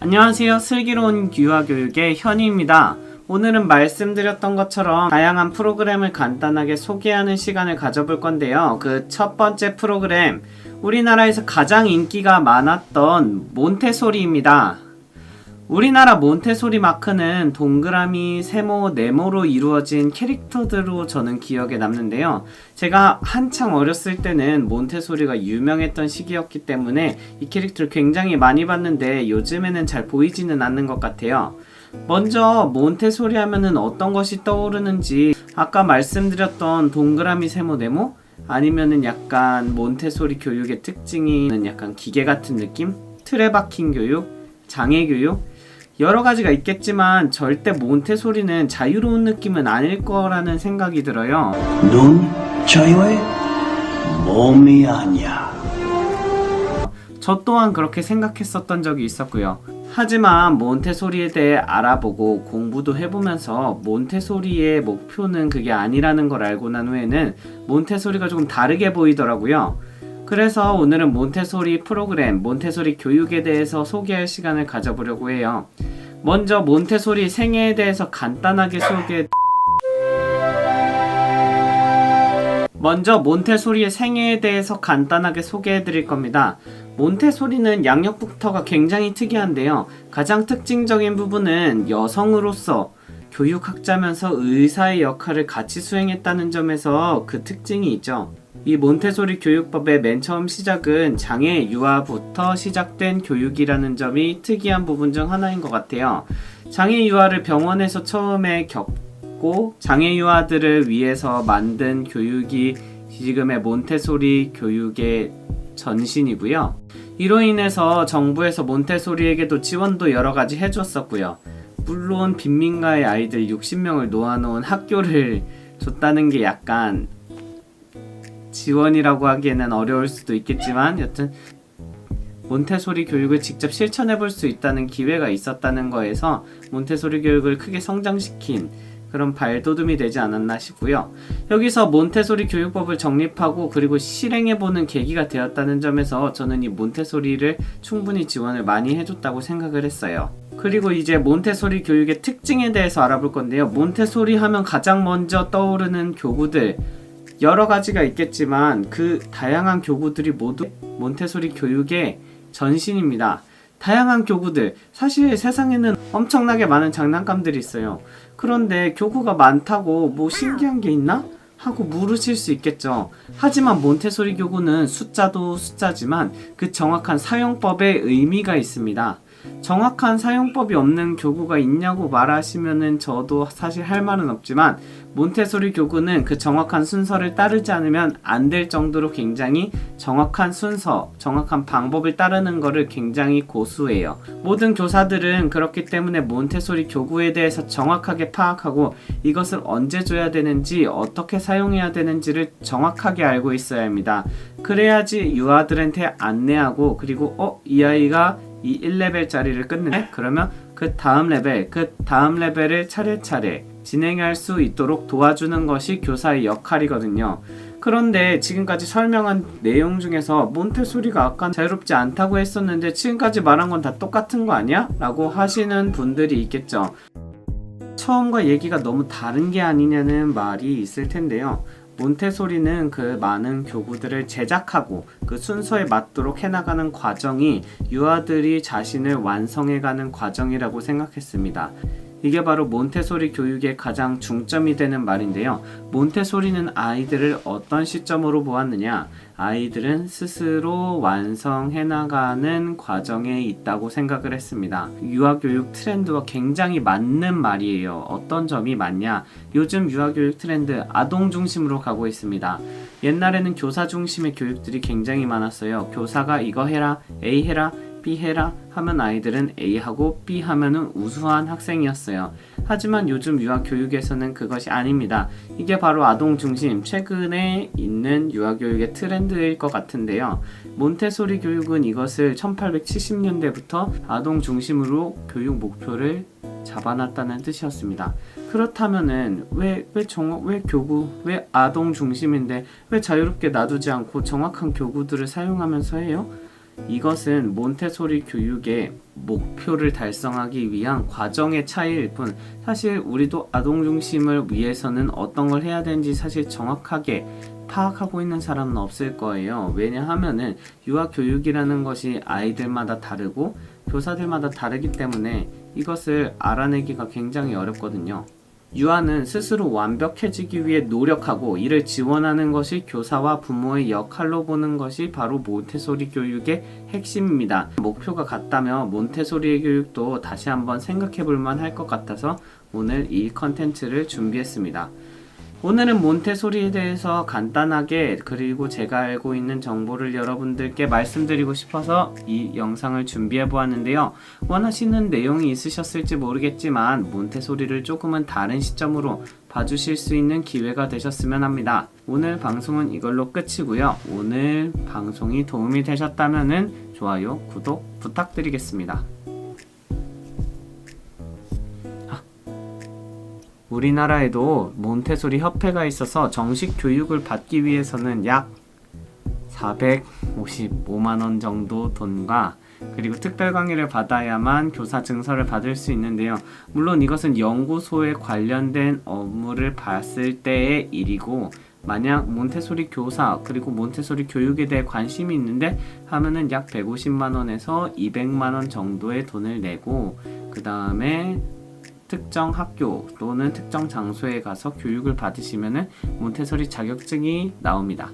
안녕하세요. 슬기로운 유아교육의 현희입니다. 오늘은 말씀드렸던 것처럼 다양한 프로그램을 간단하게 소개하는 시간을 가져볼 건데요. 그 첫 번째 프로그램, 우리나라에서 가장 인기가 많았던 몬테소리입니다. 우리나라 몬테소리 마크는 동그라미, 세모, 네모로 이루어진 캐릭터들로 저는 기억에 남는데요. 제가 한창 어렸을 때는 몬테소리가 유명했던 시기였기 때문에 이 캐릭터를 굉장히 많이 봤는데 요즘에는 잘 보이지는 않는 것 같아요. 먼저 몬테소리 하면은 어떤 것이 떠오르는지, 아까 말씀드렸던 동그라미, 세모, 네모? 아니면은 약간 몬테소리 교육의 특징이 약간 기계 같은 느낌? 틀에 박힌 교육? 장애 교육? 여러 가지가 있겠지만 절대 몬테소리는 자유로운 느낌은 아닐 거라는 생각이 들어요. 눈 자유해? 몸이 아니야. 저 또한 그렇게 생각했었던 적이 있었고요. 하지만 몬테소리에 대해 알아보고 공부도 해보면서 몬테소리의 목표는 그게 아니라는 걸 알고 난 후에는 몬테소리가 조금 다르게 보이더라고요. 그래서 오늘은 몬테소리 프로그램, 몬테소리 교육에 대해서 소개할 시간을 가져보려고 해요. 먼저 몬테소리 생애에 대해서 간단하게 몬테소리의 생애에 대해서 간단하게 소개해 드릴 겁니다. 몬테소리는 양력부터가 굉장히 특이한데요. 가장 특징적인 부분은 여성으로서 교육학자면서 의사의 역할을 같이 수행했다는 점에서 그 특징이 있죠. 이 몬테소리 교육법의 맨 처음 시작은 장애 유아부터 시작된 교육이라는 점이 특이한 부분 중 하나인 것 같아요. 장애 유아를 병원에서 처음에 겪고 장애 유아들을 위해서 만든 교육이 지금의 몬테소리 교육의 전신이고요. 이로 인해서 정부에서 몬테소리에게도 지원도 여러가지 해줬었고요. 물론 빈민가의 아이들 60명을 놓아놓은 학교를 줬다는 게 약간 지원이라고 하기에는 어려울 수도 있겠지만, 여튼 몬테소리 교육을 직접 실천해 볼 수 있다는 기회가 있었다는 거에서 몬테소리 교육을 크게 성장시킨 그런 발돋움이 되지 않았나 싶고요. 여기서 몬테소리 교육법을 정립하고 그리고 실행해보는 계기가 되었다는 점에서 저는 이 몬테소리를 충분히 지원을 많이 해줬다고 생각을 했어요. 그리고 이제 몬테소리 교육의 특징에 대해서 알아볼 건데요. 몬테소리 하면 가장 먼저 떠오르는 교구들, 여러 가지가 있겠지만 그 다양한 교구들이 모두 몬테소리 교육의 전신입니다. 다양한 교구들, 사실 세상에는 엄청나게 많은 장난감들이 있어요. 그런데 교구가 많다고 뭐 신기한 게 있나? 하고 물으실 수 있겠죠. 하지만 몬테소리 교구는 숫자도 숫자지만 그 정확한 사용법에 의미가 있습니다. 정확한 사용법이 없는 교구가 있냐고 말하시면은 저도 사실 할 말은 없지만, 몬테소리 교구는 그 정확한 순서를 따르지 않으면 안 될 정도로 굉장히 정확한 순서, 정확한 방법을 따르는 거를 굉장히 고수해요. 모든 교사들은 그렇기 때문에 몬테소리 교구에 대해서 정확하게 파악하고 이것을 언제 줘야 되는지, 어떻게 사용해야 되는지를 정확하게 알고 있어야 합니다. 그래야지 유아들한테 안내하고, 그리고 이 아이가 이 1레벨짜리를 끝내? 그러면 그 다음 레벨을 차례차례 진행할 수 있도록 도와주는 것이 교사의 역할이거든요. 그런데 지금까지 설명한 내용 중에서 몬테소리가 아까 자유롭지 않다고 했었는데 지금까지 말한 건 다 똑같은 거 아니야? 라고 하시는 분들이 있겠죠. 처음과 얘기가 너무 다른 게 아니냐는 말이 있을 텐데요. 몬테소리는 그 많은 교구들을 제작하고 그 순서에 맞도록 해나가는 과정이 유아들이 자신을 완성해가는 과정이라고 생각했습니다. 이게 바로 몬테소리 교육의 가장 중점이 되는 말인데요. 몬테소리는 아이들을 어떤 시점으로 보았느냐? 아이들은 스스로 완성해나가는 과정에 있다고 생각을 했습니다. 유아교육 트렌드와 굉장히 맞는 말이에요. 어떤 점이 맞냐? 요즘 유아교육 트렌드 아동 중심으로 가고 있습니다. 옛날에는 교사 중심의 교육들이 굉장히 많았어요. 교사가 이거 해라, A 해라, B 해라 하면 아이들은 A 하고 B 하면은 우수한 학생이었어요. 하지만 요즘 유아교육에서는 그것이 아닙니다. 이게 바로 아동 중심, 최근에 있는 유아교육의 트렌드일 것 같은데요. 몬테소리 교육은 이것을 1870년대부터 아동 중심으로 교육 목표를 잡아놨다는 뜻이었습니다. 그렇다면은 왜 아동 중심인데 왜 자유롭게 놔두지 않고 정확한 교구들을 사용하면서 해요? 이것은 몬테소리 교육의 목표를 달성하기 위한 과정의 차이일 뿐, 사실 우리도 아동 중심을 위해서는 어떤 걸 해야 되는지 사실 정확하게 파악하고 있는 사람은 없을 거예요. 왜냐하면은 유아 교육이라는 것이 아이들마다 다르고 교사들마다 다르기 때문에 이것을 알아내기가 굉장히 어렵거든요. 유아는 스스로 완벽해지기 위해 노력하고 이를 지원하는 것이 교사와 부모의 역할로 보는 것이 바로 몬테소리 교육의 핵심입니다. 목표가 같다면 몬테소리 교육도 다시 한번 생각해 볼 만할 것 같아서 오늘 이 컨텐츠를 준비했습니다. 오늘은 몬테소리에 대해서 간단하게, 그리고 제가 알고 있는 정보를 여러분들께 말씀드리고 싶어서 이 영상을 준비해 보았는데요. 원하시는 내용이 있으셨을지 모르겠지만 몬테소리를 조금은 다른 시점으로 봐주실 수 있는 기회가 되셨으면 합니다. 오늘 방송은 이걸로 끝이고요. 오늘 방송이 도움이 되셨다면 좋아요, 구독 부탁드리겠습니다. 우리나라에도 몬테소리 협회가 있어서 정식 교육을 받기 위해서는 약 455만원 정도 돈과 그리고 특별 강의를 받아야만 교사 증서를 받을 수 있는데요. 물론 이것은 연구소에 관련된 업무를 봤을 때의 일이고, 만약 몬테소리 교사 그리고 몬테소리 교육에 대해 관심이 있는데 하면은 약 150만원에서 200만원 정도의 돈을 내고, 그 다음에 특정 학교 또는 특정 장소에 가서 교육을 받으시면은 몬테소리 자격증이 나옵니다.